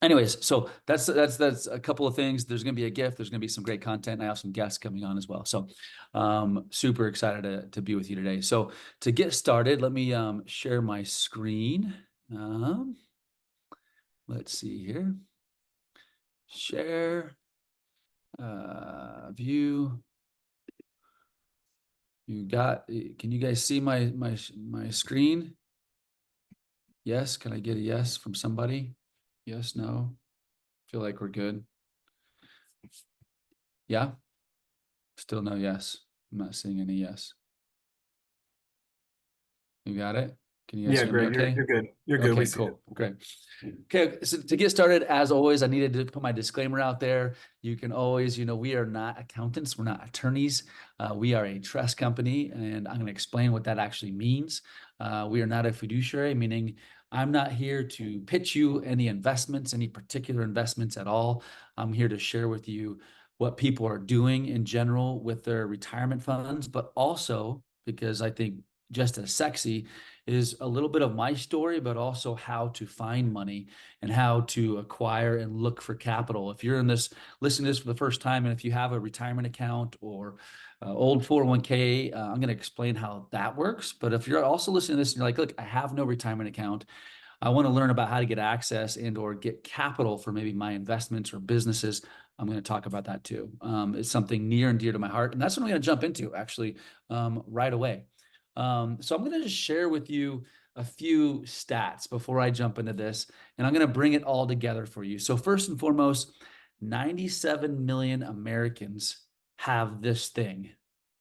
anyways, so that's a couple of things. There's going to be a gift. There's going to be some great content. I have some guests coming on as well. So super excited to be with you today. So to get started, let me share my screen. Let's see here. Share, view. Can you guys see my screen? Yes, can I get a yes from somebody? Yes, no? Feel like we're good. Yeah? Still no yes. I'm not seeing any yes. You got it? Can you guys Yeah, hear me Greg, okay? you're good. You're good. We Okay, see it. cool. Great. Okay, so to get started, as always, I needed to put my disclaimer out there. You can always, we are not accountants, we're not attorneys. We are a trust company, and I'm going to explain what that actually means. We are not a fiduciary, meaning I'm not here to pitch you any investments, any particular investments at all. I'm here to share with you what people are doing in general with their retirement funds, but also because I think just as sexy is a little bit of my story, but also how to find money and how to acquire and look for capital. If you're listening to this for the first time, and if you have a retirement account or old 401k, I'm going to explain how that works. But if you're also listening to this and you're like, look, I have no retirement account, I want to learn about how to get access and or get capital for maybe my investments or businesses, I'm going to talk about that too. It's something near and dear to my heart, and that's what I'm going to jump into actually right away. So I'm going to just share with you a few stats before I jump into this, and I'm going to bring it all together for you. So first and foremost, 97 million Americans have this thing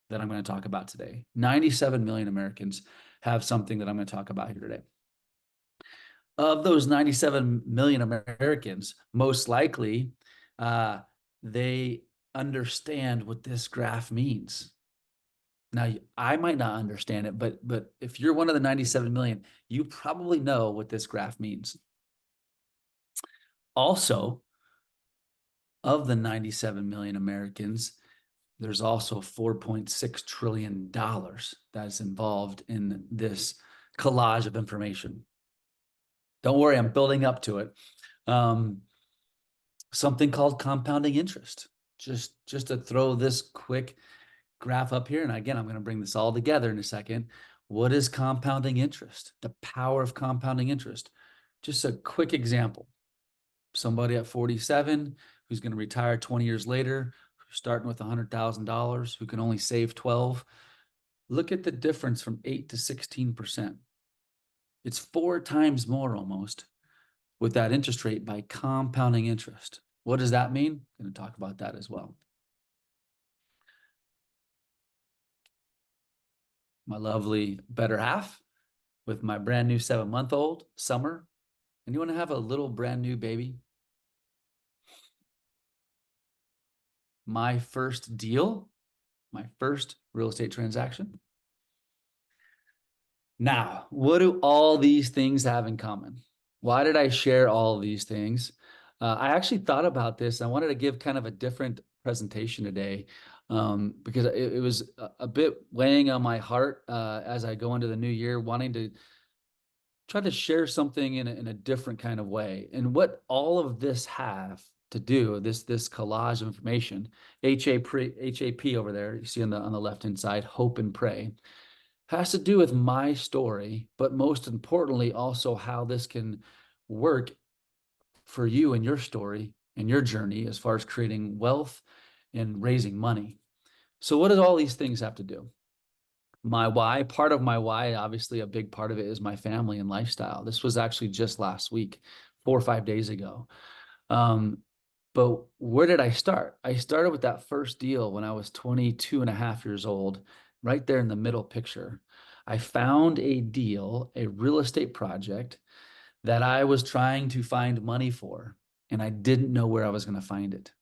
that I'm going to talk about today. 97 million Americans have something that I'm going to talk about here today. Of those 97 million Americans, most likely they understand what this graph means. Now, I might not understand it, but if you're one of the 97 million, you probably know what this graph means. Also, of the 97 million Americans, there's also $4.6 trillion that's involved in this collage of information. Don't worry, I'm building up to it. Something called compounding interest. Just to throw this quick graph up here. And again, I'm going to bring this all together in a second. What is compounding interest? The power of compounding interest. Just a quick example. Somebody at 47 who's going to retire 20 years later, starting with $100,000, who can only save 12. Look at the difference from 8 to 16%. It's 4 times more almost with that interest rate by compounding interest. What does that mean? I'm going to talk about that as well. My lovely better half with my brand new 7-month-old, Summer. And you want to have a little brand new baby? My first deal, my first real estate transaction. Now, what do all these things have in common? Why did I share all these things? I actually thought about this. I wanted to give kind of a different presentation today because it was a bit weighing on my heart as I go into the new year, wanting to try to share something in a different kind of way. And what all of this have to do, this collage of information, HAP over there, you see on the left-hand side, hope and pray, has to do with my story, but most importantly, also how this can work for you and your story and your journey as far as creating wealth and raising money. So what do all these things have to do? My why, part of my why, obviously a big part of it is my family and lifestyle. This was actually just last week, 4 or 5 days ago. But where did I start? I started with that first deal when I was 22 and a half years old, right there in the middle picture. I found a deal, a real estate project that I was trying to find money for, and I didn't know where I was going to find it.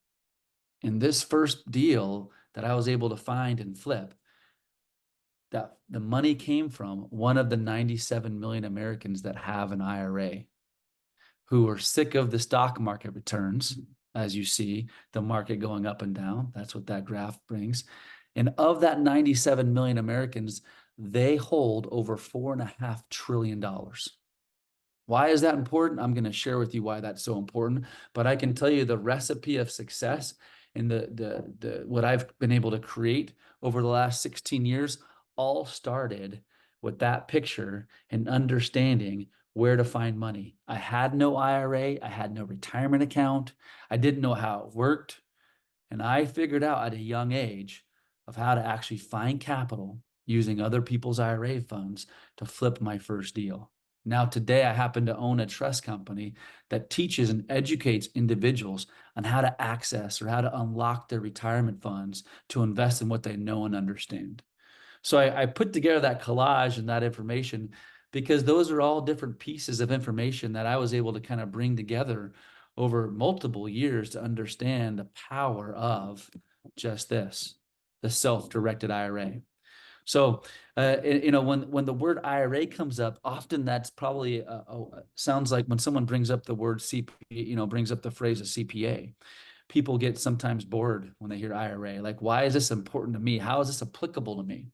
And this first deal that I was able to find and flip, that the money came from one of the 97 million Americans that have an IRA who are sick of the stock market returns. As you see, the market going up and down. That's what that graph brings. And of that 97 million Americans, they hold over $4.5 trillion. Why is that important? I'm going to share with you why that's so important, but I can tell you the recipe of success and the what I've been able to create over the last 16 years all started with that picture and understanding where to find money. I had no IRA, I had no retirement account, I didn't know how it worked, and I figured out at a young age of how to actually find capital using other people's IRA funds to flip my first deal. Now, today, I happen to own a trust company that teaches and educates individuals on how to access or how to unlock their retirement funds to invest in what they know and understand. So I put together that collage and that information because those are all different pieces of information that I was able to kind of bring together over multiple years to understand the power of just this, the self-directed IRA. So, when the word IRA comes up, often that's probably sounds like when someone brings up the word CPA, brings up the phrase of CPA. People get sometimes bored when they hear IRA. Like, why is this important to me? How is this applicable to me?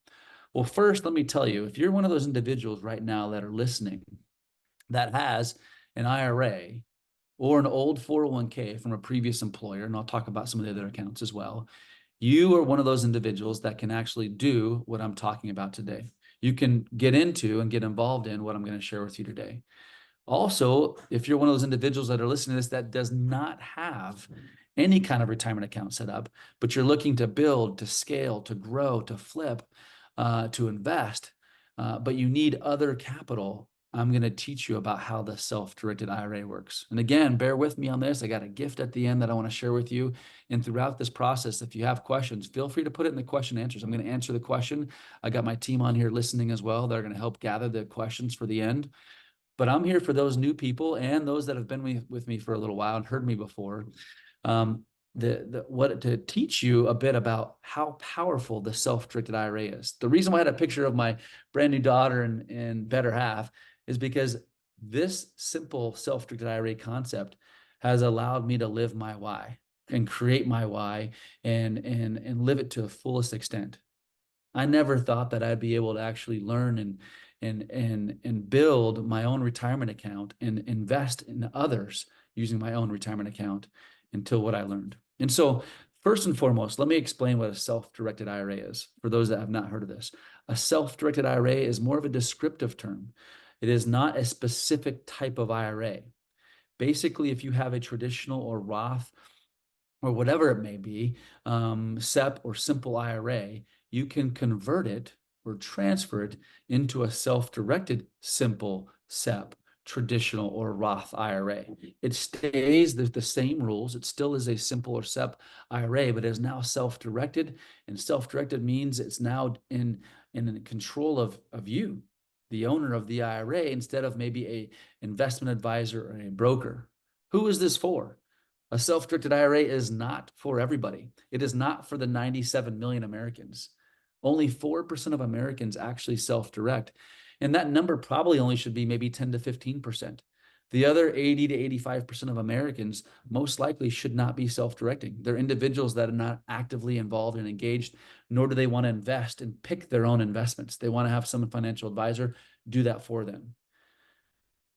Well, first, let me tell you, if you're one of those individuals right now that are listening that has an IRA or an old 401k from a previous employer, and I'll talk about some of the other accounts as well, you are one of those individuals that can actually do what I'm talking about today. You can get into and get involved in what I'm going to share with you today. Also, if you're one of those individuals that are listening to this that does not have any kind of retirement account set up, but you're looking to build, to scale, to grow, to flip, to invest, but you need other capital, I'm going to teach you about how the self-directed IRA works. And again, bear with me on this. I got a gift at the end that I want to share with you. And throughout this process, if you have questions, feel free to put it in the question and answers. I'm going to answer the question. I got my team on here listening as well. They're going to help gather the questions for the end. But I'm here for those new people and those that have been with me for a little while and heard me before. What to teach you a bit about how powerful the self-directed IRA is. The reason why I had a picture of my brand new daughter and better half is because this simple self-directed IRA concept has allowed me to live my why and create my why and live it to the fullest extent. I never thought that I'd be able to actually learn and build my own retirement account and invest in others using my own retirement account until what I learned. And so, first and foremost, let me explain what a self-directed IRA is for those that have not heard of this. A self-directed IRA is more of a descriptive term. It is not a specific type of IRA. Basically, if you have a traditional or Roth or whatever it may be, SEP or simple IRA, you can convert it or transfer it into a self-directed simple SEP, traditional or Roth IRA. It stays the same rules. It still is a simple or SEP IRA, but is now self-directed. And self-directed means it's now in control of you, the owner of the IRA, instead of maybe a investment advisor or a broker. Who is this for? A self-directed IRA is not for everybody. It is not for the 97 million Americans. Only 4% of Americans actually self-direct. And that number probably only should be maybe 10 to 15%. The other 80 to 85% of Americans most likely should not be self-directing. They're individuals that are not actively involved and engaged, nor do they want to invest and pick their own investments. They want to have some financial advisor do that for them.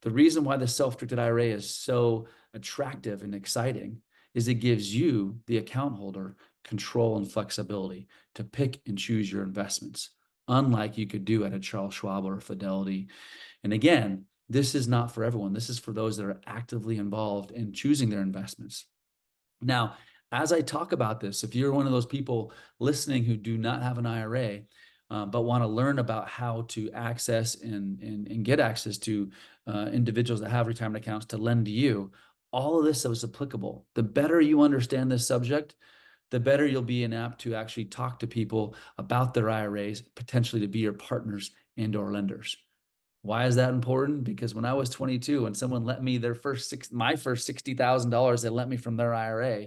The reason why the self-directed IRA is so attractive and exciting is it gives you, the account holder, control and flexibility to pick and choose your investments, unlike you could do at a Charles Schwab or Fidelity. And again, this is not for everyone. This is for those that are actively involved in choosing their investments. Now, as I talk about this, if you're one of those people listening who do not have an IRA, but want to learn about how to access and get access to individuals that have retirement accounts to lend to you, all of this is applicable. The better you understand this subject, the better you'll be apt to actually talk to people about their IRAs, potentially to be your partners and or lenders. Why is that important? Because when I was 22 and someone lent me my first $60,000 they lent me from their IRA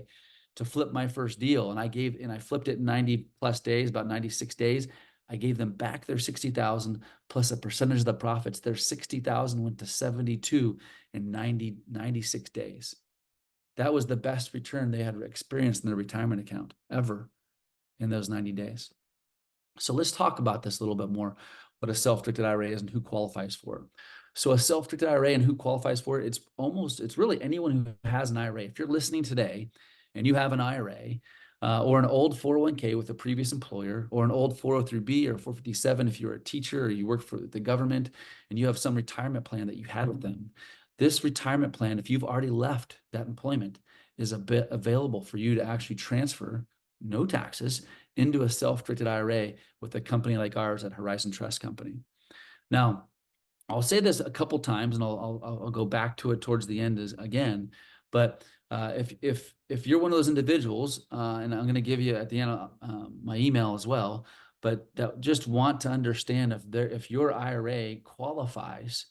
to flip my first deal, and I flipped it in 90 plus days, about 96 days. I gave them back their 60,000 plus a percentage of the profits. Their 60,000 went to 72 in 96 days. That was the best return they had experienced in their retirement account ever in those 90 days. So let's talk about this a little bit more, what a self-directed IRA is and who qualifies for it. So a self-directed IRA and who qualifies for it, it's really anyone who has an IRA. If you're listening today and you have an IRA or an old 401k with a previous employer, or an old 403b or 457 if you're a teacher or you work for the government and you have some retirement plan that you had with them, this retirement plan, if you've already left that employment, is a bit available for you to actually transfer, no taxes, into a self-directed IRA with a company like ours at Horizon Trust Company. Now, I'll say this a couple times, and I'll go back to it towards the end again. But if you're one of those individuals, and I'm going to give you at the end my email as well, but that just want to understand if your IRA qualifies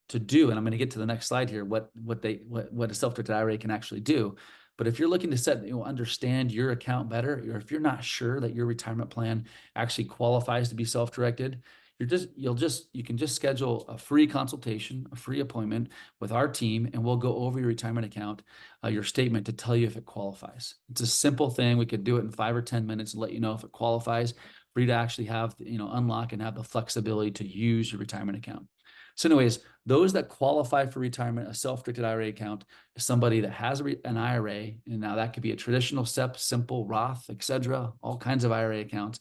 to do, and I'm going to get to the next slide here, what a self-directed IRA can actually do. But if you're looking to understand your account better, or if you're not sure that your retirement plan actually qualifies to be self-directed, you can just schedule a free consultation, a free appointment with our team, and we'll go over your retirement account, your statement, to tell you if it qualifies. It's a simple thing. We could do it in 5 or 10 minutes and let you know if it qualifies for you to actually have, unlock and have the flexibility to use your retirement account. So anyways, those that qualify for retirement, a self-directed IRA account is somebody that has an IRA, and now that could be a traditional SEP, simple, Roth, etc., all kinds of IRA accounts,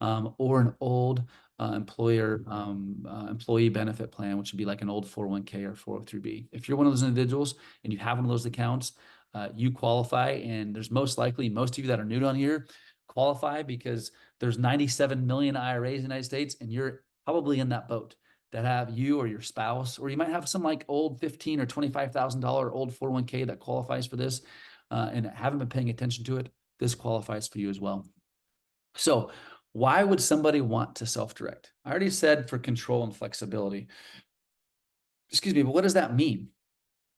or an old employee benefit plan, which would be like an old 401k or 403b. If you're one of those individuals and you have one of those accounts, you qualify, and there's most likely most of you that are new on here qualify because there's 97 million IRAs in the United States, and you're probably in that boat that have you or your spouse, or you might have some like old $15,000 or $25,000 old 401k that qualifies for this, and haven't been paying attention to it. This qualifies for you as well. So why would somebody want to self-direct? I already said for control and flexibility. Excuse me, but what does that mean?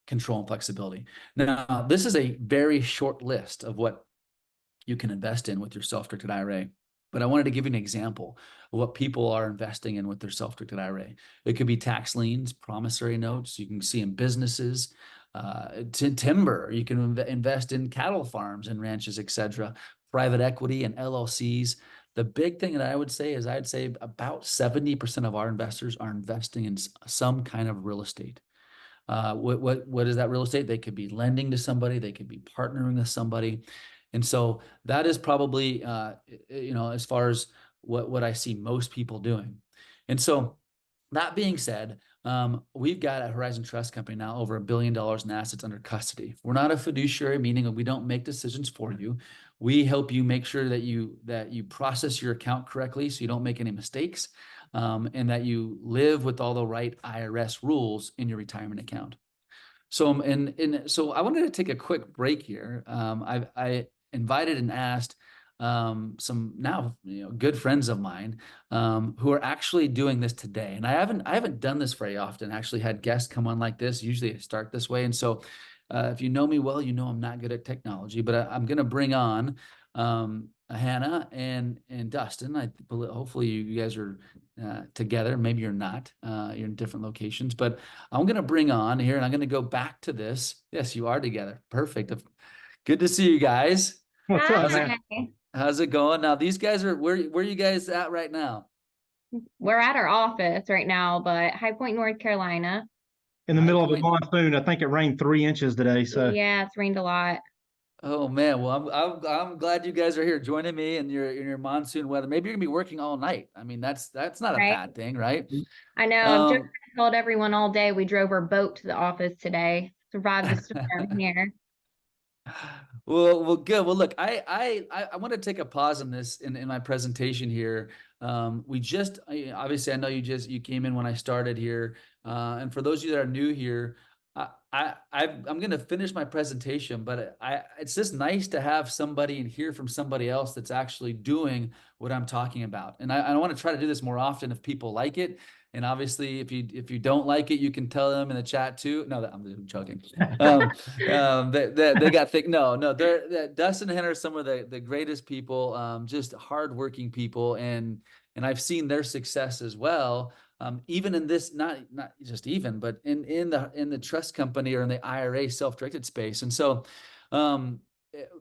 Control and flexibility. Now, this is a very short list of what you can invest in with your self-directed IRA. But I wanted to give you an example of what people are investing in with their self-directed IRA. It could be tax liens, promissory notes. You can see in businesses, timber. You can invest in cattle farms and ranches, etc. Private equity and LLCs. The big thing that I would say is I'd say about 70% of our investors are investing in some kind of real estate. What is that real estate? They could be lending to somebody. They could be partnering with somebody. And so that is probably, as far as what I see most people doing. And so that being said, we've got at Horizon Trust Company now over $1 billion in assets under custody. We're not a fiduciary, meaning that we don't make decisions for you. We help you make sure that you process your account correctly so you don't make any mistakes, and that you live with all the right IRS rules in your retirement account. So, so I wanted to take a quick break here. I invited and asked some now good friends of mine who are actually doing this today, and I haven't done this very often. Actually, had guests come on like this. Usually, I start this way, and so if you know me well, you know I'm not good at technology, but I'm going to bring on Hannah and Dustin. Hopefully you guys are together. Maybe you're not. You're in different locations, but I'm going to bring on here, and I'm going to go back to this. Yes, you are together. Perfect. Good to see you guys. What's up, man? How's it going? Now, these guys are where are you guys at right now? We're at our office right now, but High Point, North Carolina. In the middle of a monsoon. I think it rained 3 inches today. So yeah, it's rained a lot. Oh man, well I'm glad you guys are here joining me in your monsoon weather. Maybe you're gonna be working all night. I mean that's not a bad thing, right? I know. I've just told everyone all day we drove our boat to the office today. Survived the storm here. Well, good. Well, look, I want to take a pause on this in my presentation here. We just obviously I know you came in when I started here, and for those of you that are new here, I'm going to finish my presentation, but it's just nice to have somebody and hear from somebody else that's actually doing what I'm talking about. And I want to try to do this more often if people like it. And obviously, if you don't like it, you can tell them in the chat too. No, I'm joking. They got thick. No, Dustin and Hannah are some of the greatest people, just hardworking people, and I've seen their success as well. Even in this, not just even, but in the trust company or in the IRA self-directed space. And so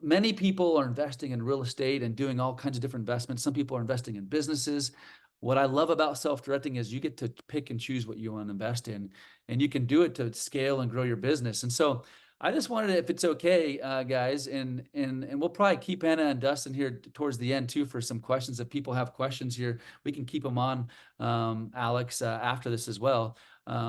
many people are investing in real estate and doing all kinds of different investments. Some people are investing in businesses. What I love about self-directing is you get to pick and choose what you want to invest in, and you can do it to scale and grow your business. And so I just wanted, if it's okay, guys, and we'll probably keep Hannah and Dustin here towards the end too for some questions. If people have questions here, we can keep them on, Alex, after this as well.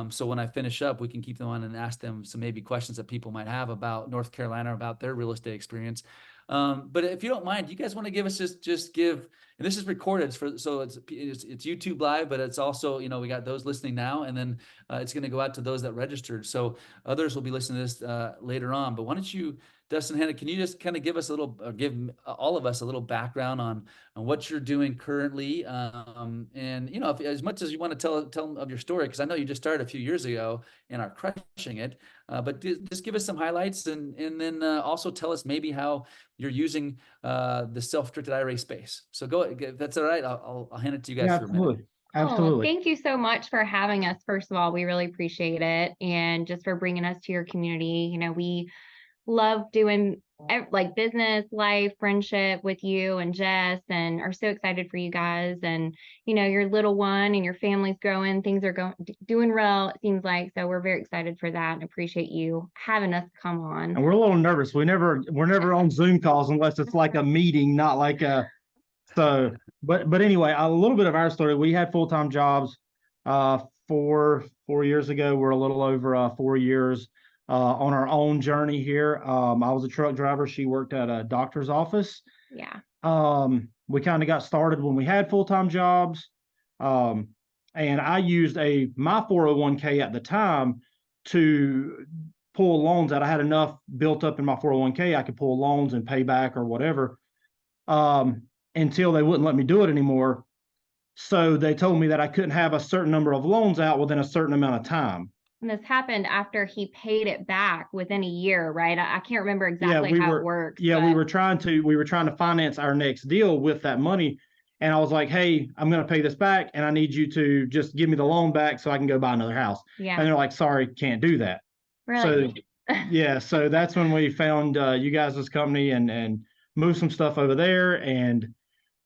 So when I finish up, we can keep them on and ask them some maybe questions that people might have about North Carolina, about their real estate experience. But if you don't mind, you guys want to give us just give, and this is recorded so it's YouTube live, but it's also, you know, we got those listening now, and then it's going to go out to those that registered. So others will be listening to this later on. But why don't you, Dustin, Hannah, can you just kind of give us a little, give all of us a little background on what you're doing currently, and you know, if, as much as you want to tell of your story, because I know you just started a few years ago and are crushing it, but just give us some highlights, and then also tell us maybe how you're using the self-directed IRA space. So go, if that's all right, I'll hand it to you guys Yeah, for a minute. absolutely. Thank you so much for having us. First of all, we really appreciate it. And just for bringing us to your community. You know, we love doing like business, life, friendship with you and Jess, and are so excited for you guys. And, you know, your little one and your family's growing, things are doing well, it seems like. So we're very excited for that and appreciate you having us come on. And we're a little nervous. We're never on Zoom calls unless it's like a meeting, not like so, but anyway, a little bit of our story. We had full-time jobs, 4 years ago. We're a little over 4 years on our own journey here. I was a truck driver. She worked at a doctor's office. Yeah. We kind of got started when we had full-time jobs. And I used my 401k at the time to pull loans out. I had enough built up in my 401k. I could pull loans and pay back or whatever, until they wouldn't let me do it anymore. So they told me that I couldn't have a certain number of loans out within a certain amount of time. And this happened after he paid it back within a year, right? I can't remember exactly how it works. Yeah, we were trying to finance our next deal with that money. And I was like, hey, I'm going to pay this back, and I need you to just give me the loan back so I can go buy another house. Yeah. And they're like, sorry, can't do that. Really? So yeah, so that's when we found you guys' company and moved some stuff over there, and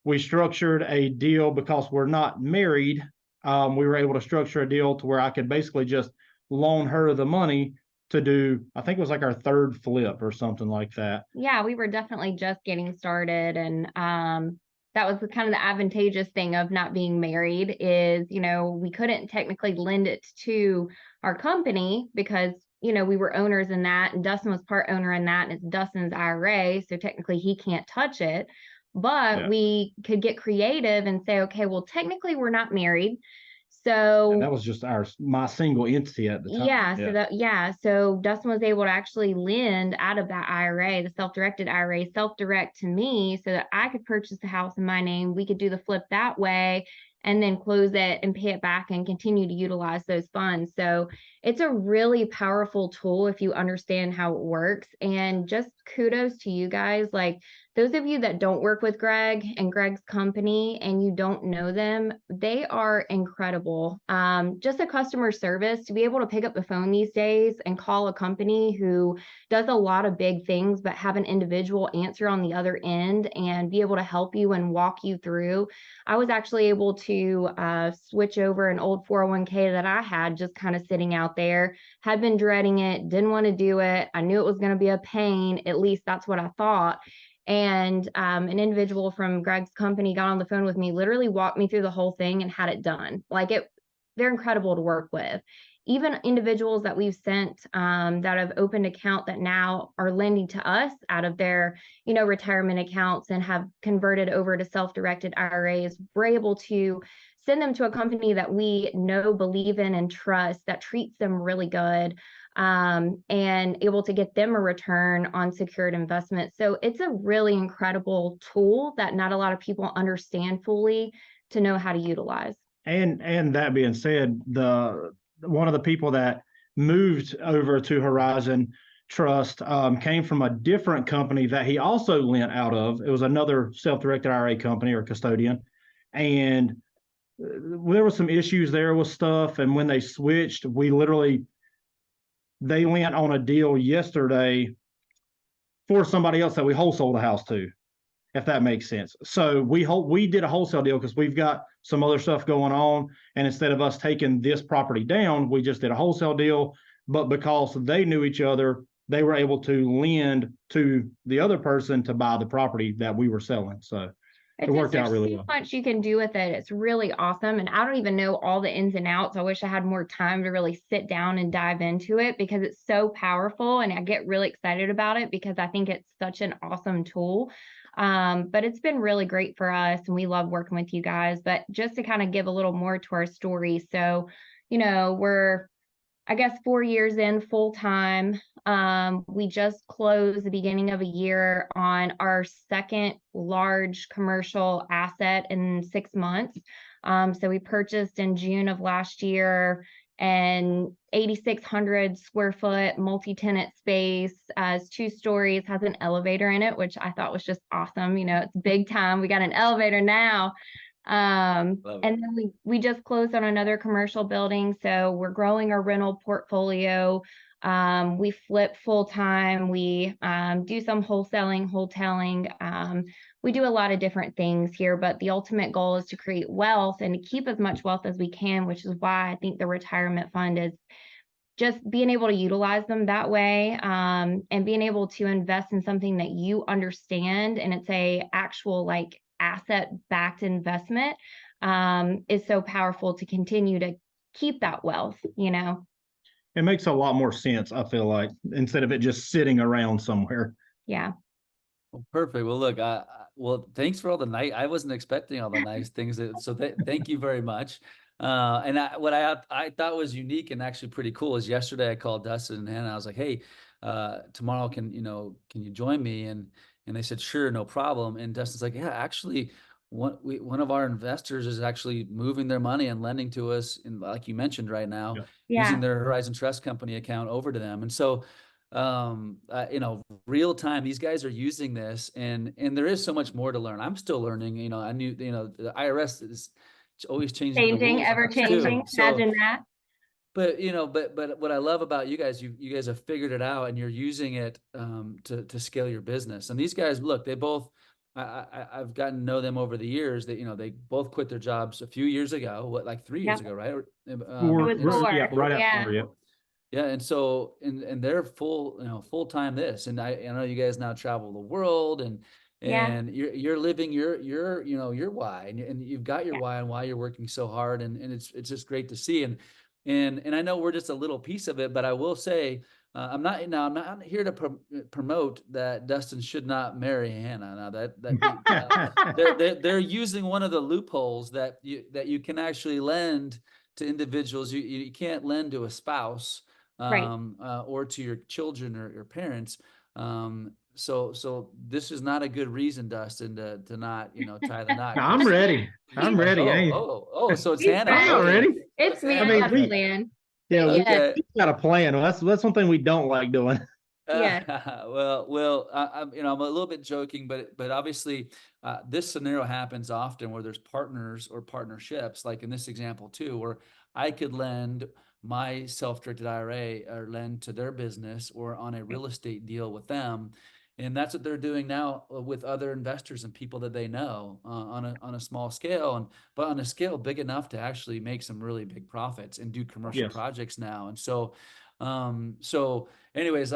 we structured a deal because we're not married. We were able to structure a deal to where I could basically just loan her the money to do, I think it was like our third flip or something like that. Yeah, we were definitely just getting started. And that was kind of the advantageous thing of not being married is, you know, we couldn't technically lend it to our company because, you know, we were owners in that, and Dustin was part owner in that, and it's Dustin's IRA. So technically he can't touch it. But we could get creative and say, okay, well, technically we're not married. So and that was just my single entity at the time. So Dustin was able to actually lend out of that IRA, the self-directed IRA, self-direct to me so that I could purchase the house in my name. We could do the flip that way and then close it and pay it back and continue to utilize those funds. So it's a really powerful tool if you understand how it works. And just kudos to you guys. Like, those of you that don't work with Greg and Greg's company and you don't know them, they are incredible. Just a customer service, to be able to pick up the phone these days and call a company who does a lot of big things, but have an individual answer on the other end and be able to help you and walk you through. I was actually able to switch over an old 401k that I had just kind of sitting out there, had been dreading it, didn't want to do it. I knew it was going to be a pain. At least that's what I thought. And an individual from Greg's company got on the phone with me, literally walked me through the whole thing and had it done. They're incredible to work with. Even individuals that we've sent that have opened account that now are lending to us out of their, you know, retirement accounts and have converted over to self-directed IRAs, we're able to send them to a company that we know, believe in, and trust, that treats them really good, and able to get them a return on secured investment. So it's a really incredible tool that not a lot of people understand fully to know how to utilize. And that being said, one of the people that moved over to Horizon Trust came from a different company that he also lent out of. It was another self-directed IRA company or custodian, and there were some issues there with stuff. And when they switched, they lent on a deal yesterday for somebody else that we wholesaled the house to. if that makes sense. So we did a wholesale deal because we've got some other stuff going on. And instead of us taking this property down, we just did a wholesale deal. But because they knew each other, they were able to lend to the other person to buy the property that we were selling. So it worked out really well. So much you can do with it. It's really awesome. And I don't even know all the ins and outs. I wish I had more time to really sit down and dive into it because it's so powerful. And I get really excited about it because I think it's such an awesome tool. But it's been really great for us and we love working with you guys. But just to kind of give a little more to our story. So, we're, I guess, 4 years in full time. We just closed the beginning of a year on our second large commercial asset in 6 months. So we purchased in June of last year an 8,600 square foot multi-tenant space, as 2 stories, has an elevator in it, which I thought was just awesome. It's big time. We got an elevator now. And then we just closed on another commercial building. So we're growing our rental portfolio. We flip full time. We do some wholesaling. We do a lot of different things here, but the ultimate goal is to create wealth and to keep as much wealth as we can, which is why I think the retirement fund is just being able to utilize them that way, and being able to invest in something that you understand and it's a actual like asset-backed investment, is so powerful to continue to keep that wealth. It makes a lot more sense, I feel like, instead of it just sitting around somewhere. Yeah. Well, perfect. Well, look, well, thanks for all the I wasn't expecting all the nice things. So thank you very much. And what I thought was unique and actually pretty cool is yesterday I called Dustin and Hannah. I was like, hey, tomorrow can you join me? And they said, sure, no problem. And Dustin's like, yeah, actually, one of our investors is actually moving their money and lending to us, in, like you mentioned right now, using their Horizon Trust Company account over to them. And so, real time, these guys are using this, and there is so much more to learn. I'm still learning. I knew, the IRS is always changing, ever changing. Imagine that. But but what I love about you guys have figured it out, and you're using it to scale your business. And these guys, look, they both, I've gotten to know them over the years. That they both quit their jobs a few years ago, like 3 years ago, right? It was 4. Yeah, right after. Yeah. Yeah, and so and they're full time this, and I know you guys now travel the world, and you're living your why, and you've got your why and why you're working so hard, and it's just great to see, and I know we're just a little piece of it, but I will say I'm not here to promote that Dustin should not marry Hannah. Now they're using one of the loopholes that you can actually lend to individuals. You can't lend to a spouse. Or to your children or your parents. So this is not a good reason, Dustin, to not, tie the knot. I'm ready. I'm ready. So it's Hannah. I'm ready. It's me. I mean, plan. Yeah, we got a plan. That's one thing we don't like doing. Well, I'm a little bit joking, but obviously, this scenario happens often where there's partners or partnerships, like in this example too, where I could lend my self-directed IRA or lend to their business or on a real estate deal with them. And that's what they're doing now with other investors and people that they know on a small scale, but on a scale big enough to actually make some really big profits and do commercial projects now. And so, anyways,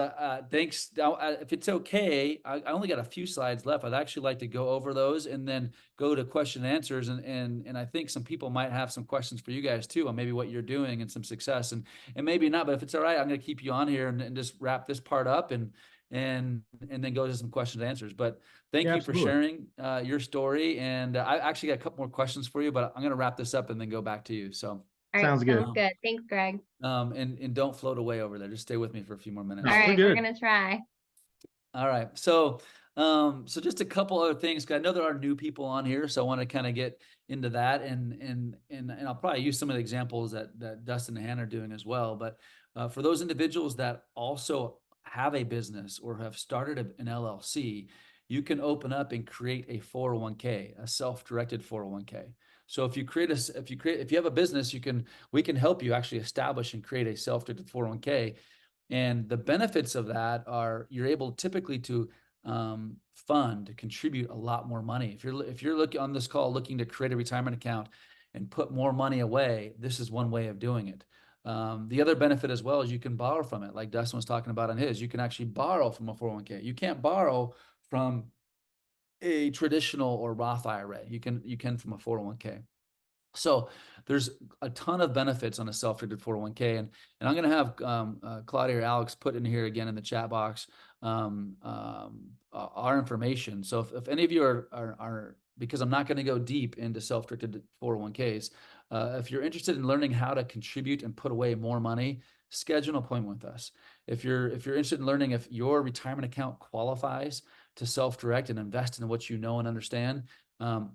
thanks. If it's okay, I only got a few slides left. I'd actually like to go over those and then go to question and answers. And I think some people might have some questions for you guys too, on maybe what you're doing and some success, and maybe not, but if it's all right, I'm going to keep you on here and just wrap this part up and then go to some questions and answers. But thank you for sharing your story. And I actually got a couple more questions for you, but I'm going to wrap this up and then go back to you. So. All right, sounds good. Thanks, Greg. And don't float away over there. Just stay with me for a few more minutes. All right, we're gonna try. All right. So just a couple other things, because I know there are new people on here, so I want to kind of get into that, and I'll probably use some of the examples that Dustin and Hannah are doing as well. But for those individuals that also have a business or have started an LLC, you can open up and create a 401k, a self-directed 401k. So if you have a business, we can help you actually establish and create a self-directed 401k. And the benefits of that are you're able typically to fund to contribute a lot more money. If you're looking on this call looking to create a retirement account and put more money away, this is one way of doing it. The other benefit as well is you can borrow from it, like Dustin was talking about on his. You can actually borrow from a 401k. You can't borrow from a traditional or Roth IRA. You can from a 401k. So there's a ton of benefits on a self-directed 401k, and I'm going to have Claudia or Alex put in here again in the chat box our information. So if any of you are because I'm not going to go deep into self-directed 401ks, if you're interested in learning how to contribute and put away more money, schedule an appointment with us. If you're interested in learning if your retirement account qualifies to self-direct and invest in what you know and understand,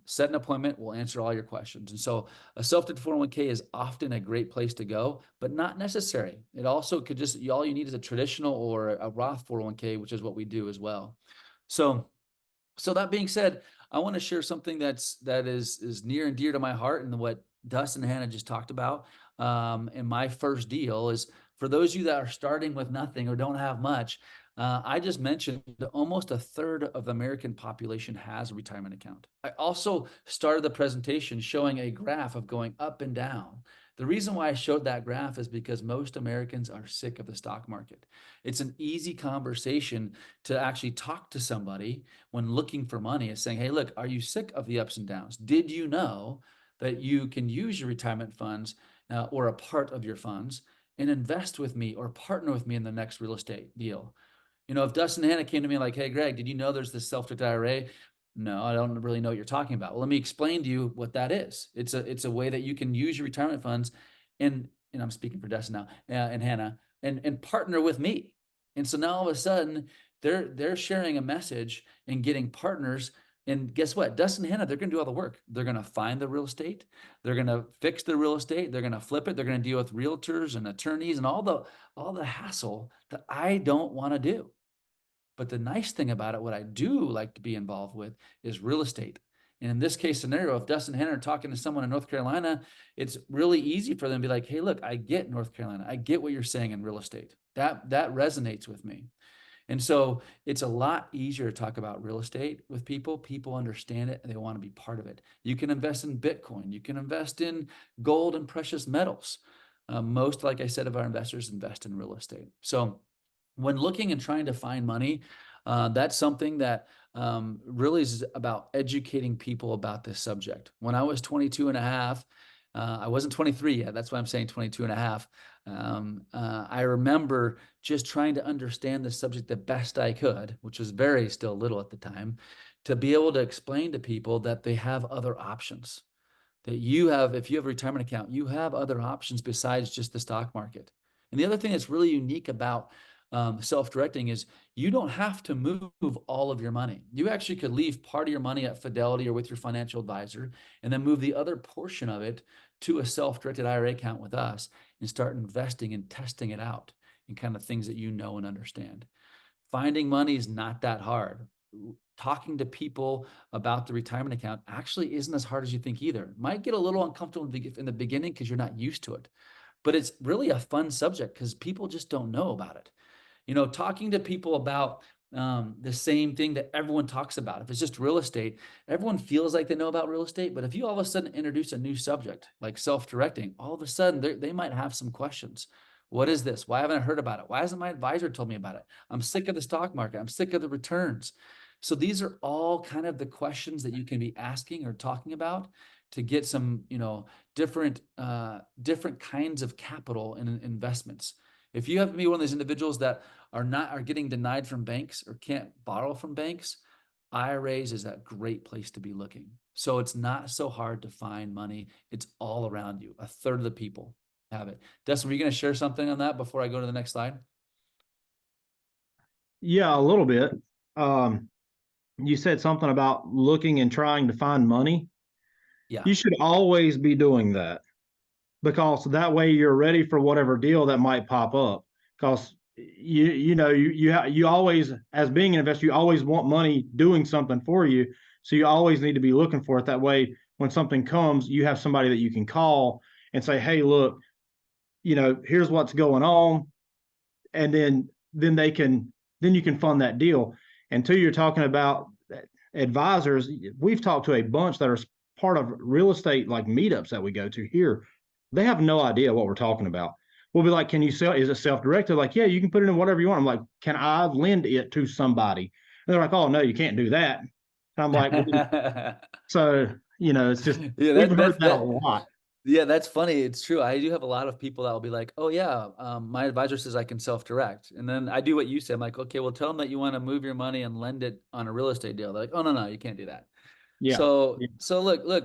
set an appointment. We'll answer all your questions. And so a self-directed 401k is often a great place to go, but not necessary. It also could just, all you need is a traditional or a Roth 401k, which is what we do as well. So that being said, I want to share something that is near and dear to my heart, and what Dustin and Hannah just talked about. And my first deal is for those of you that are starting with nothing or don't have much. I just mentioned that almost a third of the American population has a retirement account. I also started the presentation showing a graph of going up and down. The reason why I showed that graph is because most Americans are sick of the stock market. It's an easy conversation to actually talk to somebody when looking for money, is saying, hey, look, are you sick of the ups and downs? Did you know that you can use your retirement funds or a part of your funds and invest with me or partner with me in the next real estate deal? You know, if Dustin and Hannah came to me like, hey, Greg, did you know there's this self-directed IRA? No, I don't really know what you're talking about. Well, let me explain to you what that is. It's a way that you can use your retirement funds and I'm speaking for Dustin now and Hannah and partner with me. And so now all of a sudden they're sharing a message and getting partners. And guess what? Dustin and Hannah, they're going to do all the work. They're going to find the real estate. They're going to fix the real estate. They're going to flip it. They're going to deal with realtors and attorneys and all the hassle that I don't want to do. But the nice thing about it, what I do like to be involved with, is real estate. And in this case scenario, if Dustin and Hannah are talking to someone in North Carolina, it's really easy for them to be like, hey, look, I get North Carolina. I get what you're saying in real estate. That resonates with me. And so it's a lot easier to talk about real estate with people. People understand it and they want to be part of it. You can invest in Bitcoin. You can invest in gold and precious metals. Most, like I said, of our investors invest in real estate. So when looking and trying to find money, that's something that really is about educating people about this subject. When I was 22 and a half, I wasn't 23 yet. That's why I'm saying 22 and a half. I remember just trying to understand the subject the best I could, which was very still little at the time, to be able to explain to people that they have other options. That you have, if you have a retirement account, you have other options besides just the stock market. And the other thing that's really unique about self-directing is you don't have to move all of your money. You actually could leave part of your money at Fidelity or with your financial advisor and then move the other portion of it to a self-directed IRA account with us and start investing and testing it out in kind of things that you know and understand. Finding money is not that hard. Talking to people about the retirement account actually isn't as hard as you think either. It might get a little uncomfortable in the beginning because you're not used to it, but it's really a fun subject because people just don't know about it. You know, talking to people about the same thing that everyone talks about. If it's just real estate, everyone feels like they know about real estate. But if you all of a sudden introduce a new subject like self-directing, all of a sudden they might have some questions. What is this? Why haven't I heard about it? Why hasn't my advisor told me about it? I'm sick of the stock market. I'm sick of the returns. So these are all kind of the questions that you can be asking or talking about to get some, you know, different kinds of capital in investments. If you have to be one of those individuals that are getting denied from banks or can't borrow from banks, IRAs is a great place to be looking. So it's not so hard to find money. It's all around you. A third of the people have it. Dustin, were you going to share something on that before I go to the next slide? Yeah, a little bit. You said something about looking and trying to find money. Yeah. You should always be doing that, because that way you're ready for whatever deal that might pop up. Because you always, as being an investor, you always want money doing something for you. So you always need to be looking for it. That way, when something comes, you have somebody that you can call and say, hey, look, here's what's going on. And then you can fund that deal. And two, you're talking about advisors. We've talked to a bunch that are part of real estate like meetups that we go to here. They have no idea what we're talking about. We'll be like, can you sell? Is it self-directed? Like, yeah, you can put it in whatever you want. I'm like, can I lend it to somebody? And they're like, oh no, you can't do that. And I'm like, well, so it's just Yeah, we've heard that's that a lot. Yeah, that's funny. It's true. I do have a lot of people that will be like, oh yeah, my advisor says I can self-direct. And then I do what you said. I'm like, okay, well, tell them that you want to move your money and lend it on a real estate deal. They're like, oh no, you can't do that. Yeah. So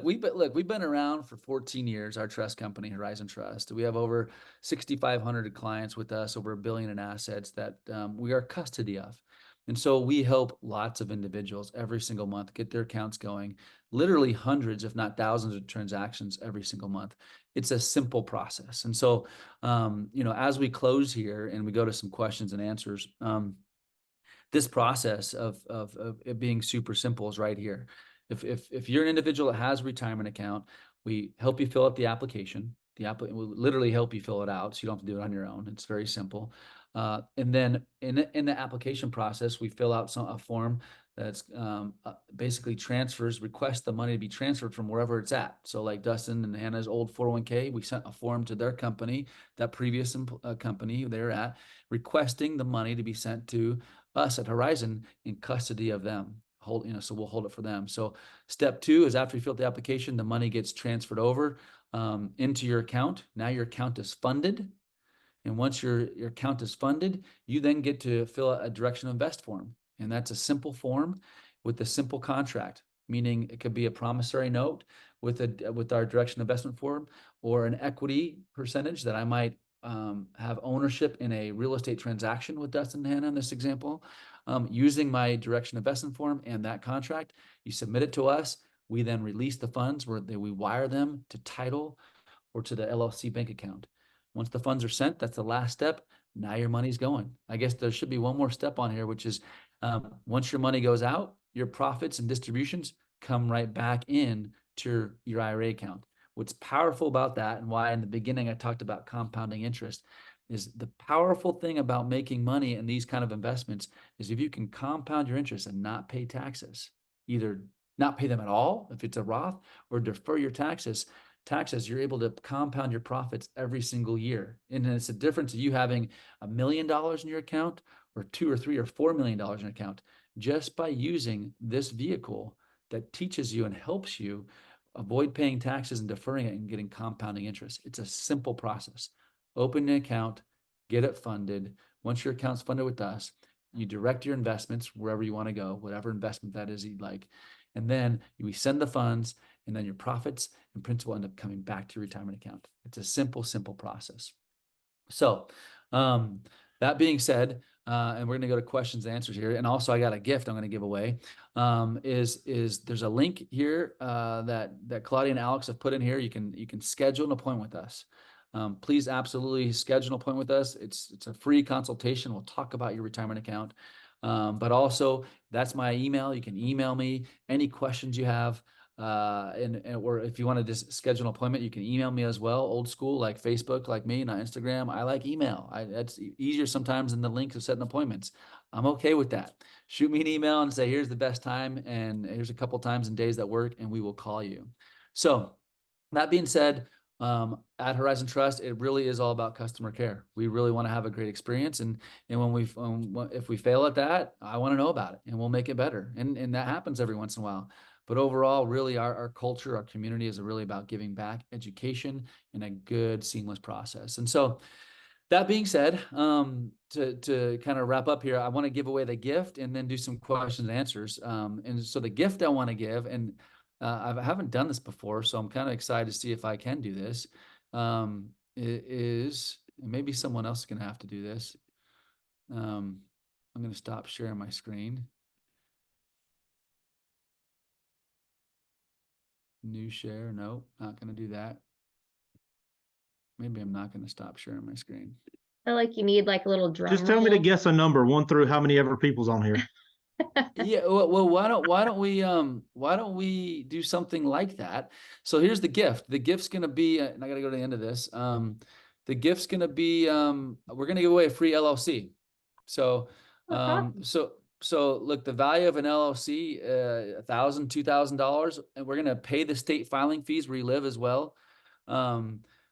we've been around for 14 years, our trust company, Horizon Trust. We have over 6,500 clients with us, over $1 billion in assets that we are custody of. And so we help lots of individuals every single month get their accounts going, literally hundreds, if not thousands of transactions every single month. It's a simple process. And so, as we close here and we go to some questions and answers, this process of it being super simple is right here. If you're an individual that has a retirement account, we help you fill out the application. Will literally help you fill it out, so you don't have to do it on your own. It's very simple. And then in the application process, we fill out a form that's basically request the money to be transferred from wherever it's at. So like Dustin and Hannah's old 401k, we sent a form to their company, that previous company they're at, requesting the money to be sent to us at Horizon in custody of them. So we'll hold it for them. So step 2 is after you fill out the application, the money gets transferred over into your account. Now your account is funded. And once your account is funded, you then get to fill out a direction of invest form. And that's a simple form with a simple contract, meaning it could be a promissory note with our direction investment form, or an equity percentage that I might have ownership in a real estate transaction with Dustin and Hannah in this example. Using my direction investment form and that contract, you submit it to us. We then release the funds where we wire them to title or to the LLC bank account. Once the funds are sent, that's the last step. Now your money's going. I guess there should be one more step on here, which is once your money goes out, your profits and distributions come right back in to your IRA account. What's powerful about that, and why in the beginning I talked about compounding interest, is the powerful thing about making money in these kind of investments is if you can compound your interest and not pay taxes, either not pay them at all if it's a Roth, or defer your taxes, you're able to compound your profits every single year. And it's the difference of you having $1 million in your account or $2 or $3 or $4 million in your account, just by using this vehicle that teaches you and helps you avoid paying taxes and deferring it and getting compounding interest. It's a simple process. Open an account, get it funded. Once your account's funded with us, you direct your investments wherever you want to go, whatever investment that is you'd like. And then we send the funds, and then your profits and principal end up coming back to your retirement account. It's a simple process. So that being said, and we're going to go to questions and answers here. And also I got a gift I'm going to give away. Is there's a link here that Claudia and Alex have put in here. You can schedule an appointment with us. Please absolutely schedule an appointment with us. It's a free consultation. We'll talk about your retirement account. But also that's my email. You can email me any questions you have. Or if you want to just schedule an appointment, you can email me as well. Old school, like Facebook, like me, not Instagram. I like email. That's easier sometimes than the links of setting appointments. I'm okay with that. Shoot me an email and say, here's the best time, and here's a couple times and days that work, and we will call you. So that being said, at Horizon Trust, it really is all about customer care. We really want to have a great experience, and if we fail at that, I want to know about it, and we'll make it better. And that happens every once in a while. But overall, really, our culture, our community is really about giving back, education, and a good, seamless process. And so, that being said, to kind of wrap up here, I want to give away the gift and then do some questions and answers. And so the gift I want to give, and I haven't done this before, so I'm kind of excited to see if I can do this. Maybe someone else is going to have to do this. I'm going to stop sharing my screen. New share. No, not going to do that. Maybe I'm not going to stop sharing my screen. I feel like you need like a little drum. Just tell me to guess a number 1 through how many ever people's on here. Yeah, well, why don't we do something like that? So here's the gift. The gift's going to be, and I got to go to the end of this. The gift's going to be, we're going to give away a free LLC. So, awesome. so So look, the value of an LLC, $1,000, $2,000, and we're going to pay the state filing fees where you live as well.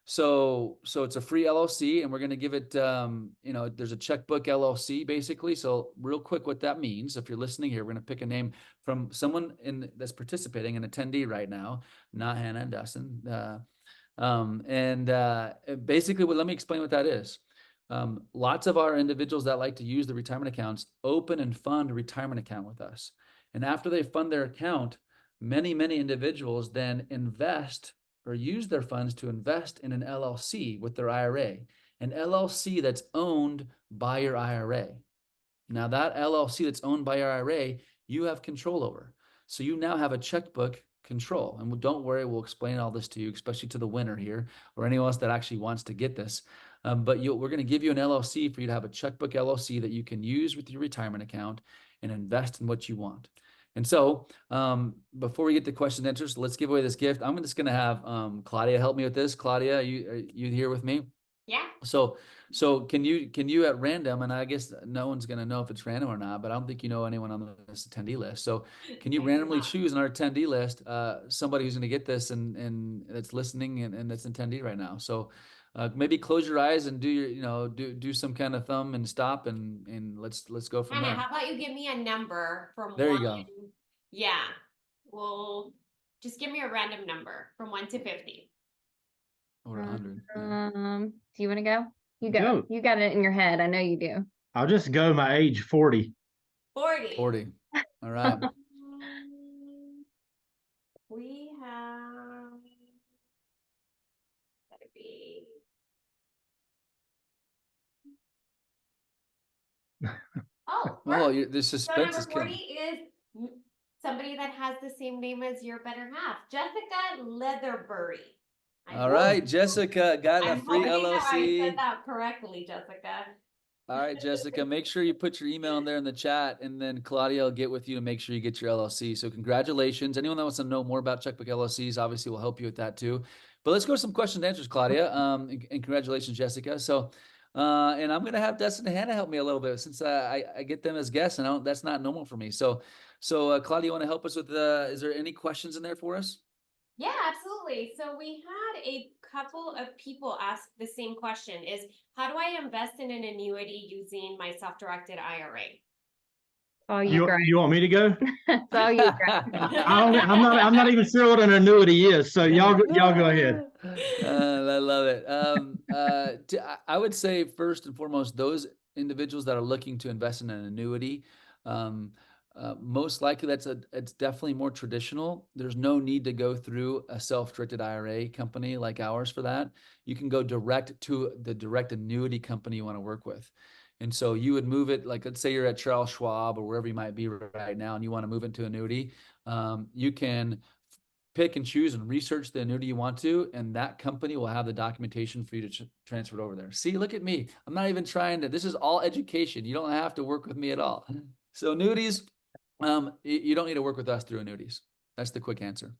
So it's a free LLC, and we're going to give it, there's a checkbook LLC basically. So real quick, what that means, if you're listening here, we're going to pick a name from someone that's participating, an attendee right now, not Hannah and Dustin. Basically, let me explain what that is. Lots of our individuals that like to use the retirement accounts open and fund a retirement account with us. And after they fund their account, many individuals then invest or use their funds to invest in an LLC with their IRA, an LLC that's owned by your IRA. Now that LLC that's owned by your IRA, you have control over. So you now have a checkbook control. And don't worry, we'll explain all this to you, especially to the winner here or anyone else that actually wants to get this. But we're going to give you an LLC for you to have a checkbook LLC that you can use with your retirement account and invest in what you want. And so before we get to questions and answers, let's give away this gift. I'm just going to have Claudia help me with this. Claudia, are you here with me? Yeah. So can you at random, and I guess no one's going to know if it's random or not, but I don't think you know anyone on this attendee list. So can you randomly choose on our attendee list somebody who's going to get this and that's listening and that's attendee right now? So maybe close your eyes and do your, do some kind of thumb and stop and let's go from Hannah, there. how about you give me a number from There you 1? go. Yeah. Well, just give me a random number from 1 to 50. Or 100. Yeah. Do you want to go? You go. Go. You got it in your head. I know you do. I'll just go my age 40. 40. 40. All right. We have gotta be. Oh, Well, work. the So suspense number is 40 killing. is somebody that has the same name as your better half, Jessica Leatherbury. All right, Jessica got a I'm free hoping that I LLC. said that correctly, Jessica. All right, Jessica, make sure you put your email in there in the chat, and then Claudia will get with you to make sure you get your LLC. So congratulations. Anyone that wants to know more about checkbook LLCs, obviously will help you with that too. But let's go to some questions and answers, Claudia. And congratulations, Jessica. So, and I'm going to have Dustin and Hannah help me a little bit since I get them as guests, and that's not normal for me. So Claudia, you want to help us with, is there any questions in there for us? Yeah, absolutely. So we had a couple of people ask the same question is, how do I invest in an annuity using my self-directed IRA? Oh, you great. You want me to go? That's all you great. I'm not even sure what an annuity is. So y'all go ahead. I love it. I would say first and foremost, those individuals that are looking to invest in an annuity, most likely it's definitely more traditional. There's no need to go through a self-directed IRA company like ours for that. You can go direct to the direct annuity company you want to work with. And so you would move it, like let's say you're at Charles Schwab or wherever you might be right now and you want to move into annuity. You can pick and choose and research the annuity you want to, and that company will have the documentation for you to transfer it over there. See, look at me. I'm not even trying to, this is all education. You don't have to work with me at all. So annuities, you don't need to work with us through annuities. That's the quick answer.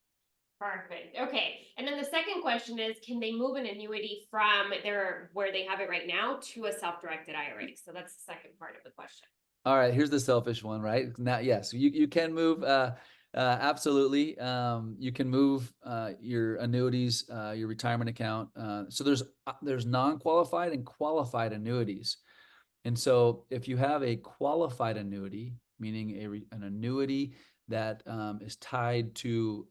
Perfect. Okay. And then the second question is, can they move an annuity from where they have it right now to a self-directed IRA? So that's the second part of the question. All right, here's the selfish one, right? Now, yes, you can move, absolutely. You can move your annuities, your retirement account. So there's non-qualified and qualified annuities. And so if you have a qualified annuity, meaning an annuity that is tied to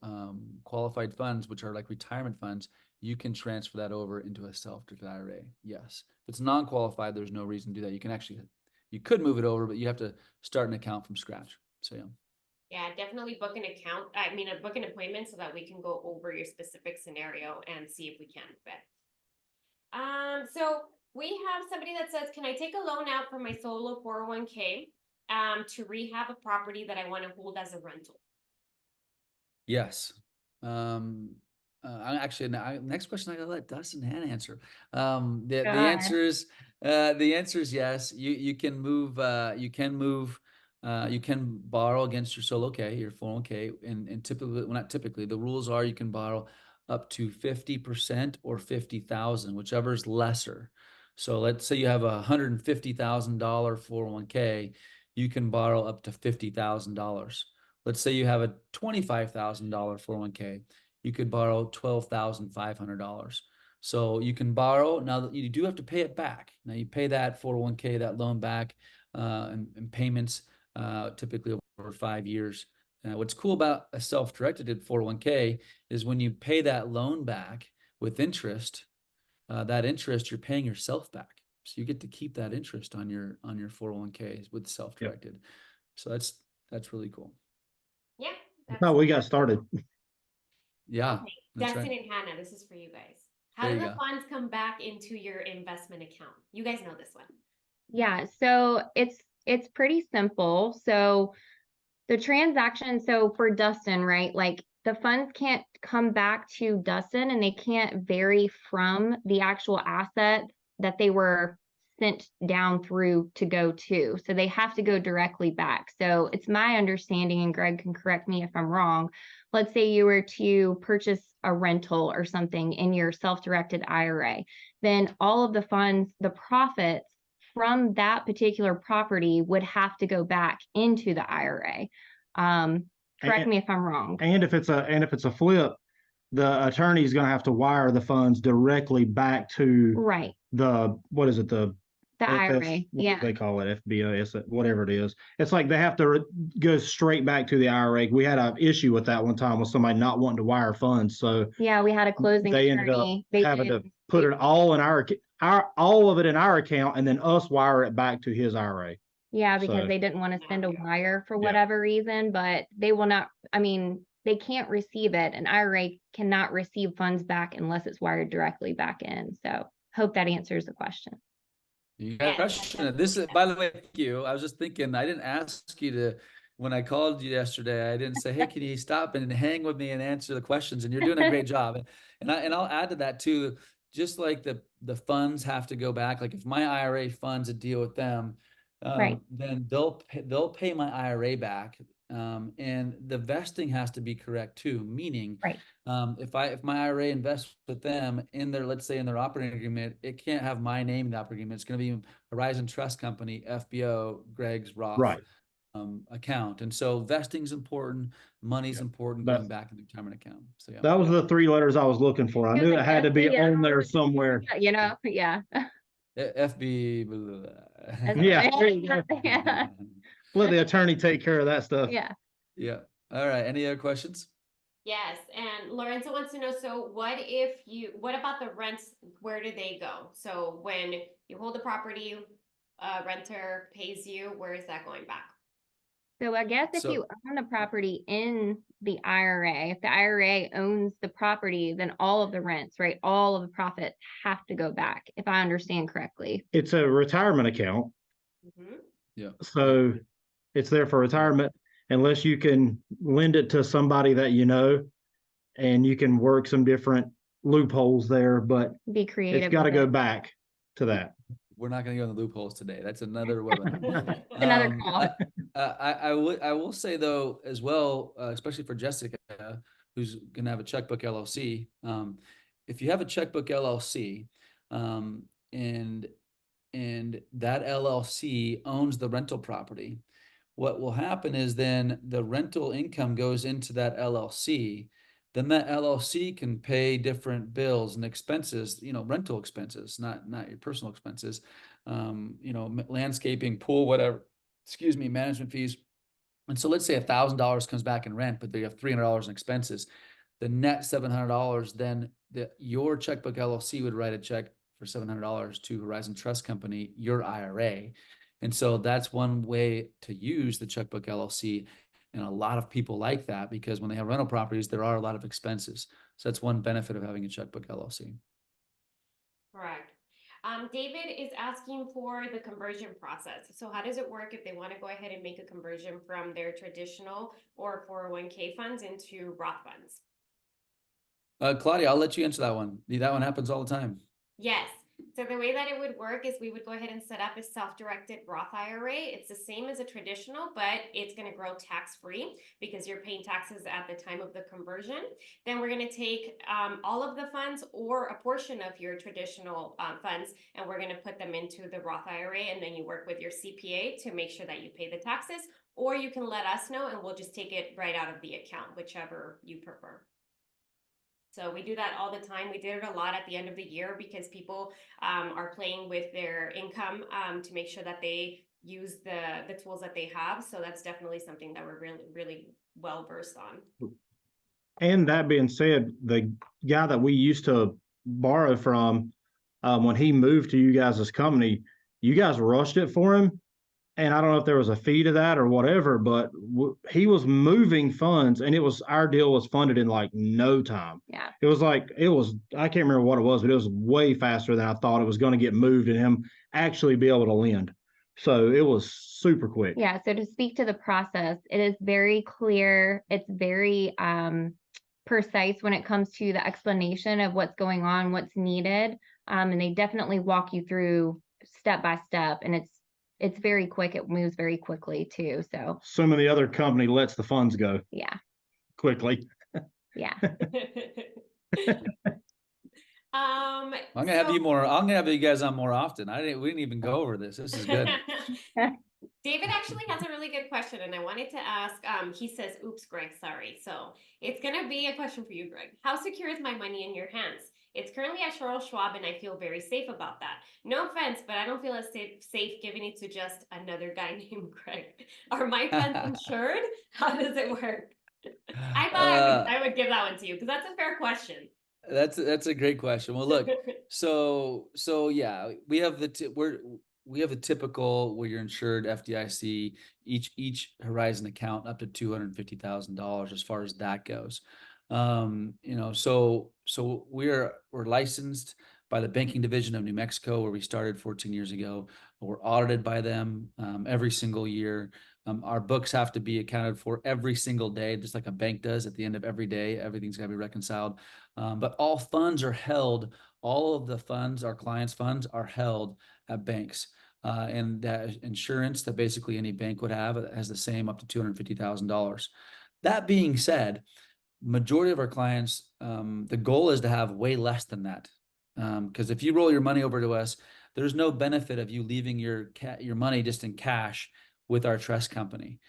qualified funds, which are like retirement funds, you can transfer that over into a self-directed IRA. Yes. If it's non-qualified, there's no reason to do that. You could move it over, but you have to start an account from scratch. So, yeah. Yeah, definitely book book an appointment so that we can go over your specific scenario and see if we can move it. So we have somebody that says, can I take a loan out for my solo 401k to rehab a property that I want to hold as a rental? Yes. Next question I gotta let Dustin and Hannah answer. The answer is yes. You can move. You can borrow against your solo K, your 401k, and typically, well, not typically, the rules are you can borrow up to 50% or 50,000, whichever is lesser. So let's say you have a $150,000 401k, you can borrow up to $50,000. Let's say you have a $25,000 401k, you could borrow $12,500. So you can borrow. Now you do have to pay it back. Now you pay that 401k, that loan back, in payments, typically over 5 years. What's cool about a self-directed 401k is when you pay that loan back with interest, that interest you're paying yourself back. So you get to keep that interest on your 401ks with self-directed. So that's really cool. Yeah. That's how we got started. Yeah. Okay, That's Dustin right. and Hannah, this is for you guys. How There do you the go. funds come back into your investment account? You guys know this one. Yeah, so it's pretty simple. So the transaction, so for Dustin, right? Like the funds can't come back to Dustin and they can't vary from the actual asset that they were sent down through to go to. So they have to go directly back. So it's my understanding, and Greg can correct me if I'm wrong. Let's say you were to purchase a rental or something in your self-directed IRA, then all of the funds, the profits from that particular property would have to go back into the IRA. Correct And- me if I'm wrong. And if it's a flip, the attorney's going to have to wire the funds directly back to Right. what is it? The IRA. What do Yeah. they call it? FBO, whatever it is. It's like they have to go straight back to the IRA. We had an issue with that one time with somebody not wanting to wire funds. So Yeah, we had a closing they ended up attorney. They having to did. put it all in all of it in our account and then us wire it back to his IRA. Yeah, because So- they didn't want to send a wire for Yeah. whatever reason, but they will not, I mean, they can't receive it. An IRA cannot receive funds back unless it's wired directly back in. So hope that answers the question. You got Yes, a question. that's This is, absolutely by the way, thank you. I was just thinking, I didn't ask you to, when I called you yesterday, I didn't say, hey, can you stop and hang with me and answer the questions? And you're doing a great job. And I'll add to that too, just like the funds have to go back. Like if my IRA funds a deal with them, Right. then they'll pay my IRA back. And the vesting has to be correct too, meaning Right. if my IRA invests with them in their, let's say in their operating agreement, it can't have my name in the operating agreement. It's going to be Horizon Trust Company, FBO, Greg's Roth Right. account. And so vesting's important, money's important, That's- going back in the retirement account. So yeah. That was the 3 letters I was looking for. I knew it had to be Yeah. on there somewhere. You know, yeah. FB. Blah, blah, blah. Yeah. Yeah. Let the attorney take care of that stuff. Yeah. Yeah. All right. Any other questions? Yes, and Lorenzo wants to know, so what about the rents, where do they go? So when you hold the property, renter pays you, where is that going back? So I guess if you own the property in the IRA, if the IRA owns the property, then all of the rents, right, all of the profits have to go back, if I understand correctly. It's a retirement account. Mhm. Yeah. So it's there for retirement unless you can lend it to somebody that you know, and you can work some different loopholes there, but Be creative. it's got to with go it. back to that. We're not going to go in the loopholes today. That's another webinar. Another call. I will say though, as well, especially for Jessica, who's going to have a checkbook LLC. If you have a checkbook LLC, and that LLC owns the rental property, what will happen is then the rental income goes into that LLC. Then that LLC can pay different bills and expenses, rental expenses, not your personal expenses, landscaping, pool, whatever, management fees. And so let's say $1,000 comes back in rent, but they have $300 in expenses. The net $700, then your checkbook LLC would write a check for $700 to Horizon Trust Company, your IRA. And so that's one way to use the checkbook LLC. And a lot of people like that because when they have rental properties, there are a lot of expenses. So that's one benefit of having a checkbook LLC. Correct. David is asking for the conversion process. So how does it work if they want to go ahead and make a conversion from their traditional or 401k funds into Roth funds? Claudia, I'll let you answer that one. That one happens all the time. Yes. So the way that it would work is we would go ahead and set up a self-directed Roth IRA. It's the same as a traditional, but it's going to grow tax-free because you're paying taxes at the time of the conversion. Then we're going to take all of the funds or a portion of your traditional funds, and we're going to put them into the Roth IRA, and then you work with your CPA to make sure that you pay the taxes, or you can let us know and we'll just take it right out of the account, whichever you prefer. So we do that all the time. We did it a lot at the end of the year because people are playing with their income to make sure that they use the tools that they have. So that's definitely something that we're really, really well versed on. And that being said, the guy that we used to borrow from, when he moved to you guys' company, you guys rushed it for him. And I don't know if there was a fee to that or whatever, but he was moving funds, and our deal was funded in like no time. Yeah. I can't remember what it was, but it was way faster than I thought it was going to get moved and him actually be able to lend. So it was super quick. Yeah. So to speak to the process, it is very clear. It's very precise when it comes to the explanation of what's going on, what's needed. And they definitely walk you through step by step, and it's very quick. It moves very quickly too. So Assuming the other company lets the funds go yeah. quickly. Yeah. I'm gonna have you more. I'm gonna have you guys on more often. We didn't even go over this. This is good. David actually has a really good question, and I wanted to ask. He says, "Oops, Greg, sorry." So it's gonna be a question for you, Greg. How secure is my money in your hands? It's currently at Charles Schwab, and I feel very safe about that. No offense, but I don't feel as safe giving it to just another guy named Greg. Are my funds insured? How does it work? I thought I would give that one to you because that's a fair question. That's a great question. Well, look, so yeah, we have the typical where you're insured FDIC, each Horizon account up to $250,000 as far as that goes. So we're licensed by the banking division of New Mexico, where we started 14 years ago. We're audited by them every single year. Our books have to be accounted for every single day, just like a bank does at the end of every day. Everything's got to be reconciled. But all funds are held. All of the funds, our clients' funds, are held at banks. And that insurance that basically any bank would have has the same up to $250,000. That being said, majority of our clients, the goal is to have way less than that. Because if you roll your money over to us, there's no benefit of you leaving your money just in cash with our trust company.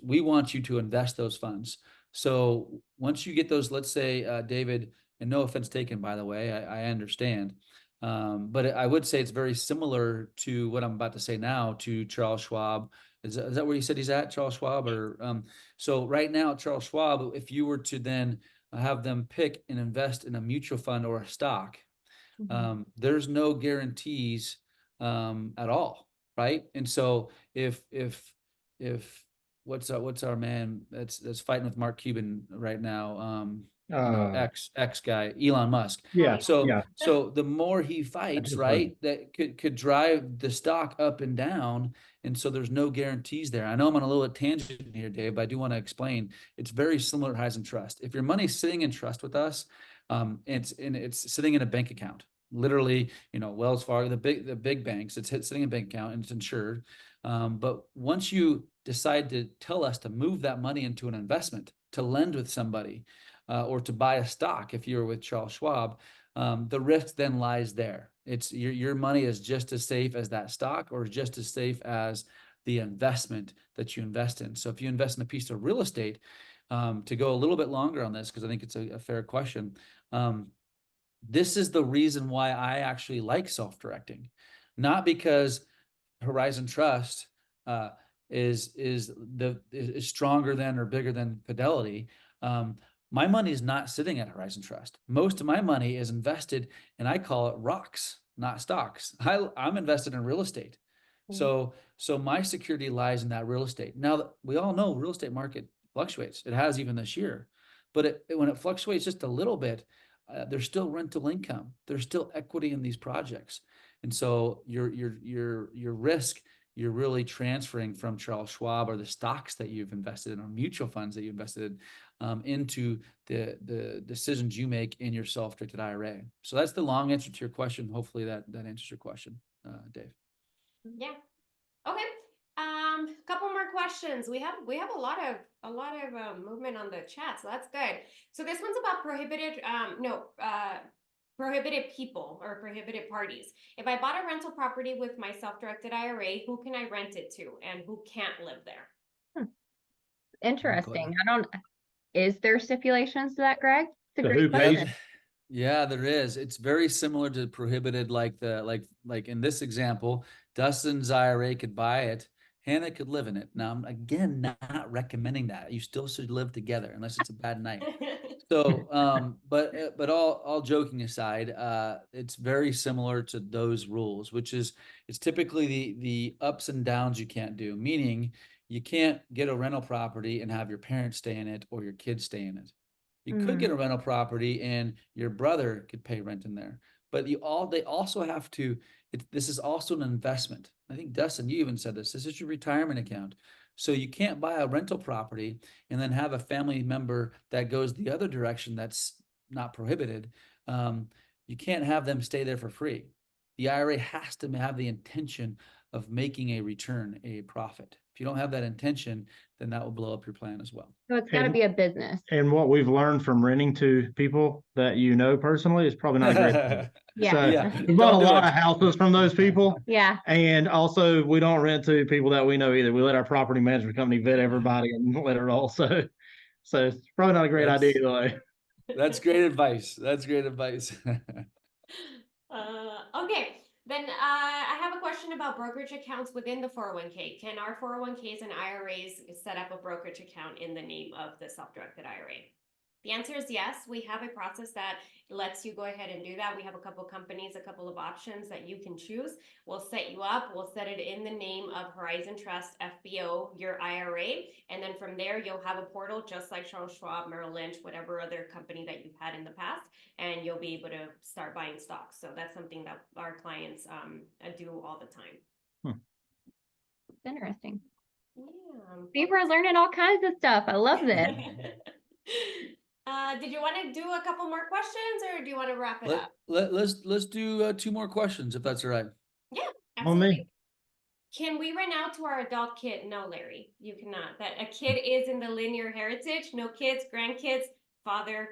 We want you to invest those funds. So once you get those, let's say, David, and no offense taken, by the way, I understand. But I would say it's very similar to what I'm about to say now to Charles Schwab. Is that where you said he's at, Charles Schwab? Or so right now at Charles Schwab, if you were to then have them pick and invest in a mutual fund or a stock, there's no guarantees at all, right? And so if what's our man that's fighting with Mark Cuban right now, X guy, Elon Musk. Yeah. So the more he fights, right, that could drive the stock up and down. And so there's no guarantees there. I know I'm on a little tangent here, Dave, but I do want to explain. It's very similar to Horizon Trust. If your money's sitting in trust with us, it's sitting in a bank account. Literally, Wells Fargo, the big banks, it's sitting in a bank account and it's insured. But once you decide to tell us to move that money into an investment, to lend with somebody, or to buy a stock, if you're with Charles Schwab, the risk then lies there. It's your money is just as safe as that stock, or just as safe as the investment that you invest in. So if you invest in a piece of real estate, to go a little bit longer on this, because I think it's a fair question. This is the reason why I actually like self-directing, not because Horizon Trust is stronger than or bigger than Fidelity. My money is not sitting at Horizon Trust. Most of my money is invested, and I call it rocks, not stocks. I'm invested in real estate. So my security lies in that real estate. Now, we all know real estate market fluctuates. It has even this year. But when it fluctuates just a little bit, there's still rental income. There's still equity in these projects. And so your risk you're really transferring from Charles Schwab or the stocks that you've invested in or mutual funds that you invested in into the decisions you make in your self-directed IRA. So that's the long answer to your question. Hopefully that answers your question, Dave. Yeah. Okay. Couple more questions. We have a lot of movement on the chat, so that's good. So this one's about prohibited people or prohibited parties. If I bought a rental property with my self-directed IRA, who can I rent it to and who can't live there? Interesting. Is there stipulations to that, Greg? It's a So great who pays? question. Yeah, there is. It's very similar to prohibited, like in this example, Dustin's IRA could buy it. Hannah could live in it. Now, I'm again not recommending that. You still should live together unless it's a bad night. So, but all joking aside, it's very similar to those rules, which is it's typically the ups and downs you can't do. Meaning, you can't get a rental property and have your parents stay in it or your kids stay in it. You could get a rental property and your brother could pay rent in there, but they also have to. This is also an investment. I think Dustin, you even said this. This is your retirement account. So you can't buy a rental property and then have a family member that goes the other direction that's not prohibited. You can't have them stay there for free. The IRA has to have the intention of making a return, a profit. If you don't have that intention, then that will blow up your plan as well. So it's got to be a business. And what we've learned from renting to people that you know personally is probably not a great thing. Yeah. So Yeah. we bought a Don't do lot it. of houses from those people. Yeah. And also we don't rent to people that we know either. We let our property management company vet everybody and let it roll. So it's probably not a great idea either way. That's great advice. That's great advice. Okay. Then I have a question about brokerage accounts within the 401k. Can our 401ks and IRAs set up a brokerage account in the name of the self-directed IRA? The answer is yes. We have a process that lets you go ahead and do that. We have a couple companies, a couple of options that you can choose. We'll set you up. We'll set it in the name of Horizon Trust FBO, your IRA. And then from there, you'll have a portal just like Charles Schwab, Merrill Lynch, whatever other company that you've had in the past. And you'll be able to start buying stocks. So that's something that our clients do all the time. It's interesting. Yeah. See, we're learning all kinds of stuff. I love this. Did you want to do a couple more questions or do you want to wrap it up? Let's do 2 more questions if that's all right. Yeah, On me. absolutely. Can we rent out to our adult kid? No, Larry, you cannot. That a kid is in the linear heritage. No kids, grandkids, father,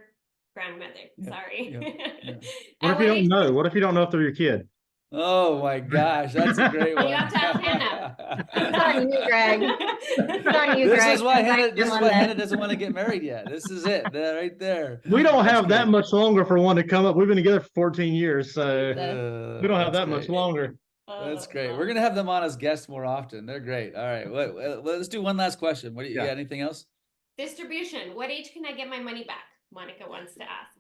grandmother. Yeah, Sorry. yeah. What if you don't know? What if you don't know if they're your kid? Oh my gosh, that's a great one. You have to ask Hannah. It's on you, Greg. It's on you, This Greg. is why Come back Hannah. to This is one why then. Hannah doesn't want to get married yet. This is it. Right there. We don't That's have that great. much longer for one to come up. We've been together for 14 years, so we don't have That's that much great. longer. That's great. We're gonna have them on as guests more often. They're great. All right. Let's do one last question. What do you got? Anything else? Distribution. What age can I get my money back? Monica wants to ask.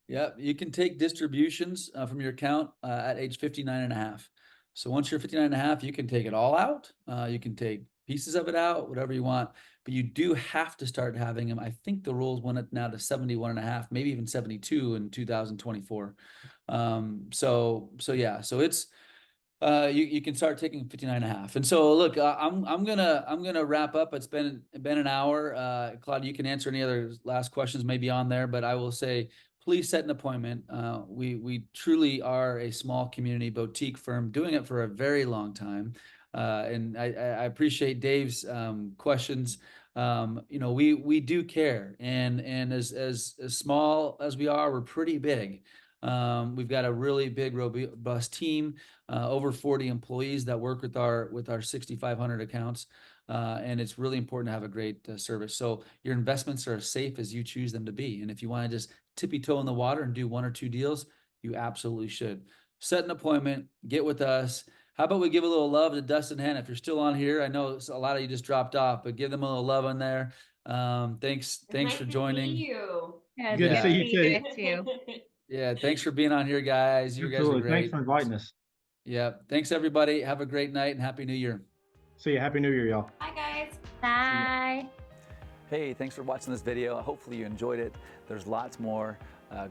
Yeah, you can take distributions from your account at age 59 and a half. So once you're 59 and a half, you can take it all out. You can take pieces of it out, whatever you want, but you do have to start having them. I think the rules went up now to 71 and a half, maybe even 72 in 2024. So it's, you can start taking 59 and a half. And so look, I'm gonna wrap up. It's been an hour. Claudia, you can answer any other last questions maybe on there, but I will say, please set an appointment. We truly are a small community boutique firm doing it for a very long time. And I appreciate Dave's questions. We do care, and as small as we are, we're pretty big. We've got a really big, robust team, over 40 employees that work with our 6,500 accounts. And it's really important to have a great service. So your investments are as safe as you choose them to be. And if you want to just tippy toe in the water and do 1 or 2 deals, you absolutely should. Set an appointment, get with us. How about we give a little love to Dustin and Hannah? If you're still on here, I know a lot of you just dropped off, but give them a little love in there. Thanks Nice for to joining. see you. Yeah, Good to see you too. guys too. Yeah, thanks for being on here, guys. You guys are Absolutely. great. Thanks for inviting us. Yeah, thanks everybody. Have a great night and Happy New Year. See you. Happy New Year, y'all. Bye, guys. Bye. Hey, thanks for watching this video. Hopefully you enjoyed it. There's lots more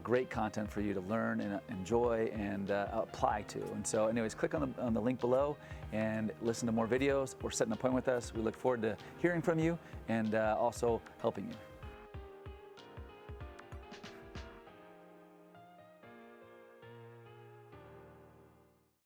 great content for you to learn and enjoy and apply to. And so anyways, click on the link below and listen to more videos or set an appointment with us. We look forward to hearing from you and also helping you.